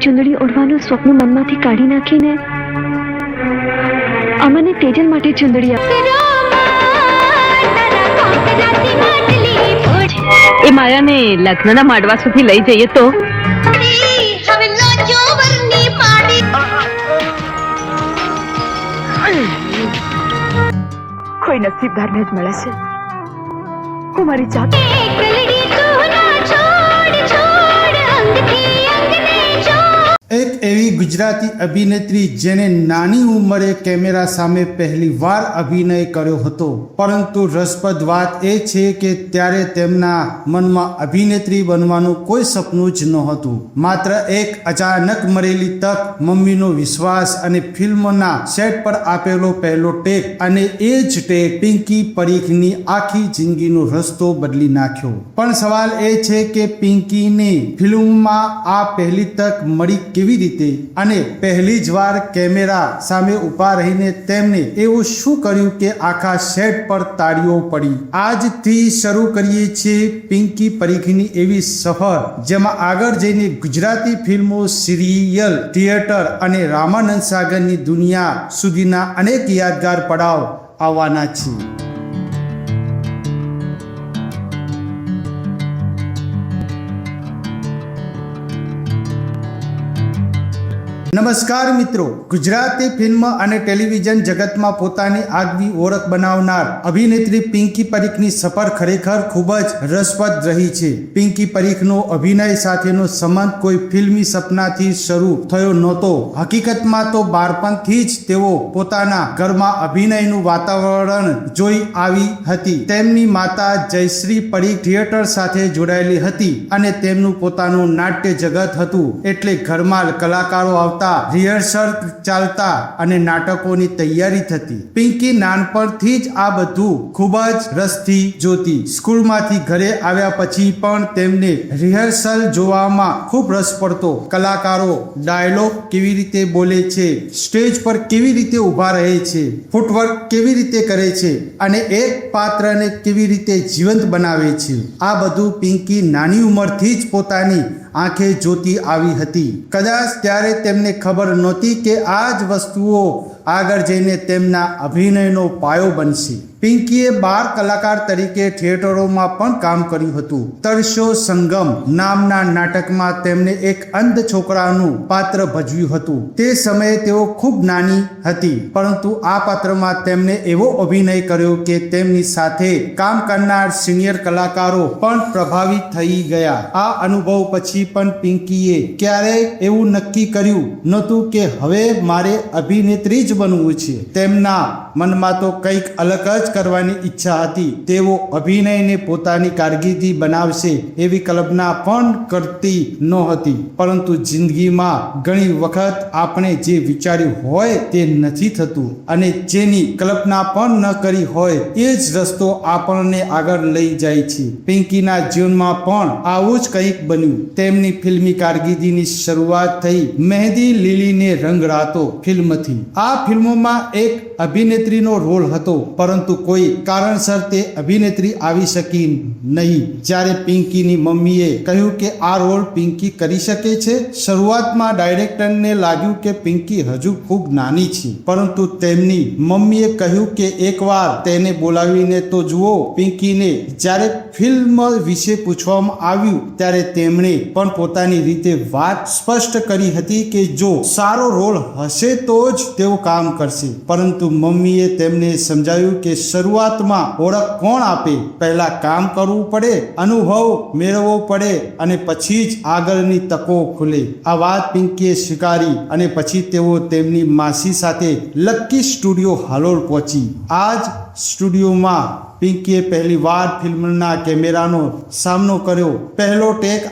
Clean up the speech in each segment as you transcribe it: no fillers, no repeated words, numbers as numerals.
ચુંદડી ઓઢવાનું સ્વપ્ન મનમાંથી કાઢી નાખીને અમને તેજલ માટે ચુંદડી એ માયાને લગ્નના માંડવા સુધી લઈ જઈએ તો કોઈ નસીબદારને જ મળે છે. હું મારી જાત એક એવી ગુજરાતી અભિનેત્રી જેને નાની ઉંમરે કેમેરા સામે પહેલીવાર અભિનય કર્યો હતો, પરંતુ રસપ્રદ વાત એ છે કે ત્યારે તેમના મનમાં અભિનેત્રી બનવાનું કોઈ સપનું જ નહોતું. માત્ર એક અચાનક મળેલી તક, મમ્મીનો વિશ્વાસ અને ફિલ્મના સેટ પર આપેલો પહેલો ટેક, અને એ જ ટેક પિંકી પરીખની આખી જિંદગીનો રસ્તો બદલી નાખ્યો. પણ સવાલ એ છે કે પિંકીને ફિલ્મમાં આ પહેલી તક મળી કેવી રીતે, અને પહેલી જ વાર કેમેરા સામે ઊભા રહીને તેમને એવું શું કર્યું કે આખા સેટ પર તાળીઓ પડી. આજથી શરૂ કરીએ છીએ પિંકી પરીખની એવી સફર, જેમાં આગળ જઈને ગુજરાતી ફિલ્મો, સિરિયલ, થિયેટર અને રામાનંદ સાગરની દુનિયા સુધીના અનેક યાદગાર પડાવ આવવાના છે. નમસ્કાર મિત્રો, ગુજરાતી ફિલ્મ અને ટેલિવિઝન જગતમાં પોતાની આગવી ઓળખ બનાવનાર અભિનેત્રી પિંકી પરીખની સફર ખરેખર ખૂબ જ રસપ્રદ રહી છે. પિંકી પરીખનો અભિનય સાથેનો સંબંધ કોઈ ફિલ્મી સપનાથી શરૂ થયો નહોતો. હકીકતમાં તો બાળપણથી જ તેઓ પોતાના ઘરમાં અભિનયનું વાતાવરણ જોઈ આવી હતી. તેમની માતા જયશ્રી પરીખ થિયેટર સાથે જોડાયેલી હતી અને તેમનું પોતાનું નાટ્ય જગત હતું, એટલે ઘરમાં કલાકારો આવતા, રિહર્સલ ચાલતા અને નાટકોની તૈયારી થતી. પિંકી નાનપણથી જ આ બધું ખૂબ જ રસથી જોતી. સ્કૂલમાંથી ઘરે આવ્યા પછી પણ તેમને રિહર્સલ જોવામાં ખૂબ રસ પડતો. કલાકારો ડાયલોગ કેવી રીતે બોલે છે, સ્ટેજ પર કેવી રીતે ઊભા રહે છે, ફૂટવર્ક કેવી રીતે કરે છે અને એક પાત્રને કેવી રીતે જીવંત બનાવે છે, આ બધું પિંકી નાની ઉંમરથી જ પોતાની આંખે જોતી આવી હતી. કદાચ ત્યારે તેમને ખબર નહોતી કે આ જ વસ્તુઓ આગળ જઈને તેમના અભિનયનો પાયો બનશે. પિંકીએ બાળ કલાકાર તરીકે થિયેટરોમાં પણ કામ કર્યું હતું. તરશો સંગમ નામના નાટકમાં તેમણે એક અંધ છોકરાનું પાત્ર ભજવ્યું હતું. તે સમયે તેઓ ખૂબ નાની હતી, પરંતુ આ પાત્રમાં તેમણે એવો અભિનય કર્યો કે તેમની સાથે કામ કરનાર સિનિયર કલાકારો પણ પ્રભાવિત થઈ ગયા. આ અનુભવ પછી પણ પિંકીએ ક્યારેય એવું નક્કી કર્યું નહોતું કે હવે મારે અભિનેત્રી જ બનવું છે. તેમના મનમાં તો કંઈક અલગ જ કરવાની ઈચ્છા હતી. તેઓ અભિનયને પોતાની કારકિર્દી બનાવશે એવી કલ્પના પણ કરતી નહોતી. પરંતુ જિંદગીમાં ઘણી વખત આપણે જે વિચાર્યું હોય તે નથી થતું, અને જેની કલ્પના પણ ન કરી હોય એ જ રસ્તો આપણને આગળ લઈ જાય છે. પિંકીના જીવનમાં પણ આવું જ કંઈક બન્યું. તેમની ફિલ્મી કારકિર્દીની શરૂઆત થઈ મહેંદી લીલીને રંગ રાતો ફિલ્મથી. આ ફિલ્મોમાં એક અભિનેત્રીનો રોલ હતો, પરંતુ કોઈ કારણસર તે અભિનેત્રી આવી શકી નહીં. જ્યારે પિંકીની મમ્મીએ કહ્યું કે આ રોલ પિંકી કરી શકે છે, શરૂઆતમાં ડાયરેક્ટરને લાગ્યું કે પિંકી હજુ ખૂબ નાની છે, પરંતુ તેમની મમ્મીએ કહ્યું કે એકવાર તેને બોલાવીને તો જુઓ. પિંકીને જ્યારે ફિલ્મ વિશે પૂછવામાં આવ્યું ત્યારે તેમણે પણ પોતાની રીતે વાત સ્પષ્ટ કરી હતી કે જો સારો રોલ હશે તો જ તેઓ કામ કરશે. પરંતુ મમ્મીએ તેમને સમજાવ્યું કે શરૂઆતમાં ઓળખ કોણ આપે, પહેલા કામ કરવું પડે, અનુભવ મેળવવો પડે અને પછી જ આગળની તકો ખુલે. આ વાત પિંકીએ સ્વીકારી અને પછી તેઓ તેમની માસી સાથે લક્કી સ્ટુડિયો હાલોલ પહોંચી. આ જ સ્ટુડિયોમાં પિંકીએ પહેલી વાર ફિલ્મના કેમેરાનો સામનો કર્યો. પહેલો ટેક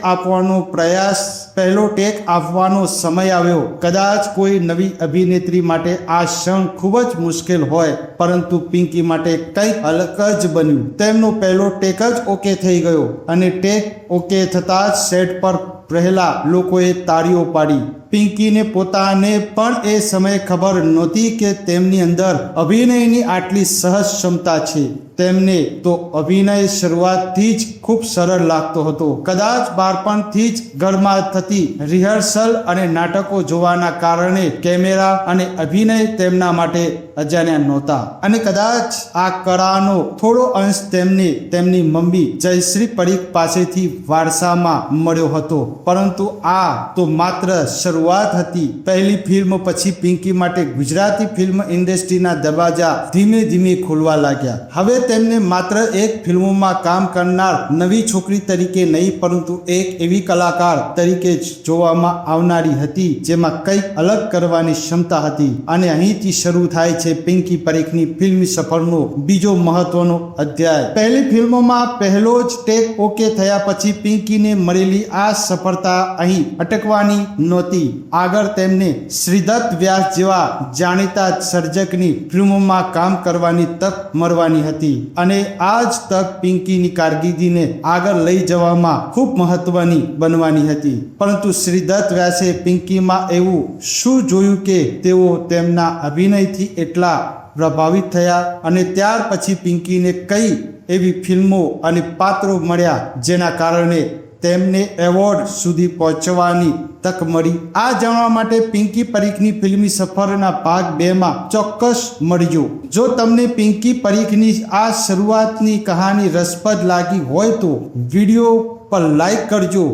આપવાનો સમય આવ્યો. કદાચ કોઈ નવી અભિનેત્રી માટે આ ક્ષણ ખૂબ જ મુશ્કેલ હોય, પરંતુ પિંકી માટે કંઈક અલગ જ બન્યું. તેમનો પહેલો ટેક જ ઓકે થઈ ગયો, અને ટેક ઓકે થતાં જ સેટ પર રહેલા લોકોએ તાળીઓ પાડી. પિંકીને પોતાને પણ એ સમયે ખબર નહોતી કે તેમની અંદર અભિનયની આટલી સહજ ક્ષમતા છે. તેમને તો અભિનય શરૂઆતથી જ ખૂબ સરળ લાગતો હતો. કદાચ બાળપણથી જ ઘરમાં થતી રિહર્સલ અને નાટકો જોવાના કારણે કેમેરા અને અભિનય તેમના માટે અજાણ્યા નહોતા અને કદાચ આ કળાનો થોડો અંશ તેમને તેમની મમ્મી જયશ્રી પરીખ પાસેથી વારસામાં મળ્યો હતો. પરંતુ આ તો માત્ર શરૂઆત હતી. પહેલી ફિલ્મ પછી પિંકી માટે ગુજરાતી ફિલ્મ ઇન્ડસ્ટ્રીના દરવાજા ધીમે ધીમે ખુલવા લાગ્યા. હવે તેમને માત્ર એક ફિલ્મોમાં કામ કરનાર નવી છોકરી તરીકે નહીં પરંતુ એક એવી કલાકાર તરીકે જ જોવામાં આવનારી હતી જેમાં કંઈક અલગ કરવાની ક્ષમતા હતી. અને અહીંથી શરૂ થાય છે પિંકી પરીખની ફિલ્મી સફરનો બીજો મહત્વનો અધ્યાય. પહેલી ફિલ્મમાં પહેલો જ ટેક ઓકે થયા પછી પિંકીને મળેલી આ સફળતા અહીં અટકવાની નહોતી. આગળ તેમને શ્રીદત્ત વ્યાસ જેવા જાણીતા સર્જકની ફિલ્મોમાં કામ કરવાની તક મળવાની હતી અને આ જ તક પિંકીની કારકિર્દીને આગળ લઈ જવામાં ખૂબ મહત્વની બનવાની હતી. પરંતુ શ્રીદત્ત વ્યાસે પિંકીમાં એવું શું જોયું કે તેઓ તેમના અભિનયથી એટલા પ્રભાવિત થયા અને ત્યાર પછી પિંકીને કઈ એવી ફિલ્મો અને પાત્રો મળ્યા જેના કારણે તેમને એવોર્ડ સુધી પહોંચવાની તક મળી. આ જાણવા માટે પિંકી પરીખની ફિલ્મી સફરના ભાગ 2 માં ચોક્કસ મળજો. જો તમને પિંકી પરીખની આ શરૂઆતની કહાની રસપ્રદ લાગી હોય તો વિડીયો પર લાઈક કરજો,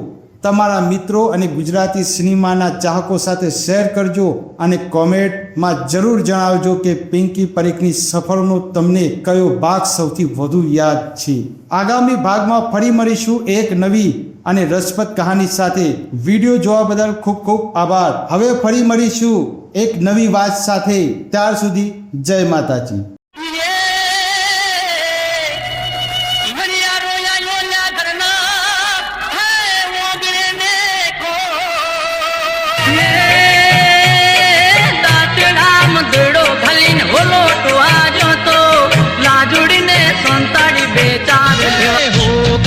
તમારા મિત્રો અને ગુજરાતી સિનેમાના ચાહકો સાથે શેર કરજો અને કોમેન્ટમાં જરૂર જણાવજો કે પિંકી પરીખની સફરનો તમને કયો ભાગ સૌથી વધુ યાદ છે. આગામી ભાગમાં ફરી મળીશું એક નવી અને રસપ્રદ કહાની સાથે. વિડીયો જોવા બદલ ખૂબ ખૂબ આભાર. હવે ફરી મળીશું એક નવી વાત સાથે. ત્યાર સુધી જય માતાજી. Yeah.